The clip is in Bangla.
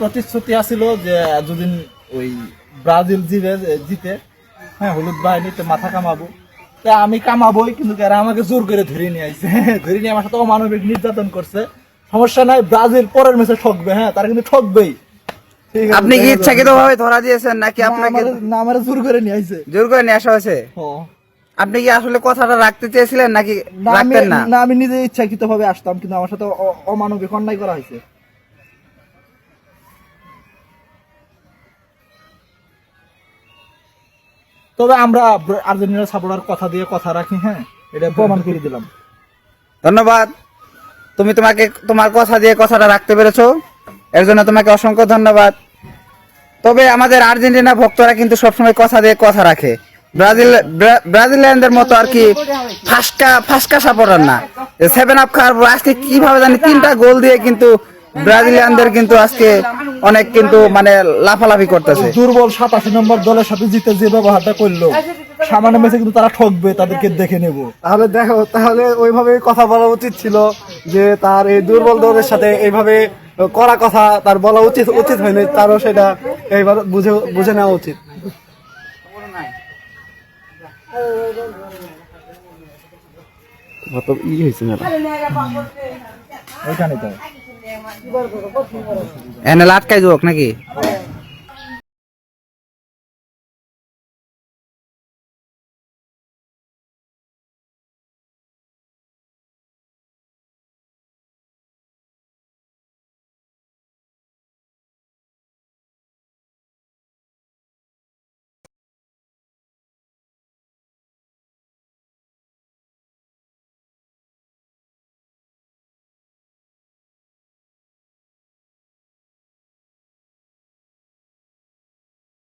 প্রতিশ্রুতি আছিল যে যদিন ওই ব্রাজিল জিতে হ্যাঁ হলুদ বাহিনীতে মাথা কামাবো, তা আমি কামাবোই, কিন্তু এরা আমাকে জোর করে ধরে নিয়ে আইছে। ধরে নিয়ে আমার সাথে অমানবিক নির্যাতন করছে। সমস্যা নাই, ব্রাজিল পরের ম্যাচে ঠকবে, হ্যাঁ তারা কিন্তু ঠকবেই। আপনি কি ইচ্ছাকৃত ভাবে ধরা দিয়েছেন নাকি আপনাকে না আমার জোর করে নিয়ে আইছে? জোর করে নিয়ে আসা হয়েছে। আপনি কি আসলে কথাটা রাখতে চেয়েছিলেন নাকি রাখতেন না? না, আমি নিজে ইচ্ছাকৃত ভাবে আসতাম, কিন্তু আমার সাথে অমানবিক অন্যায় করা হয়েছে। তবে আমরা আর্জেন্টিনার সাপোর্টার কথা দিয়ে কথা রাখি, হ্যাঁ এটা প্রমাণ করে দিলাম। ধন্যবাদ, তুমি তোমার কথা দিয়ে কথাটা রাখতে পেরেছো, এর জন্য তোমাকে অসংখ্য ধন্যবাদ। তবে আমাদের আর্জেন্টিনা ভক্তরা কিন্তু সবসময় কথা দিয়ে কথা রাখে। ব্রাজিলিয়ানদের মতো আর কি ফাসকা সাপোর্টার না। 7 আপ খাওয়ার পর আজকে কিভাবে জানি 3টা গোল দিয়ে কিন্তু ব্রাজিলিয়ানদের কিন্তু আজকে অনেক কিন্তু মানে লাফালাফি করতেছে। দুর্বল 87 নম্বর দলের সাথে জিতে যে ব্যবহারটা করলো, সামান্য ম্যাচে কিন্তু তারা ঠকবে, তাদেরকে দেখে নেব। তাহলে ওইভাবে কথা বলা উচিত ছিল যে তার এই দুর্বল দলের সাথে এইভাবে করা কথা তার বলা উচিত হয়নি, তারও সেটা এইবার বুঝে নেওয়া উচিত। এনে লাটকাই যোগ নাকি?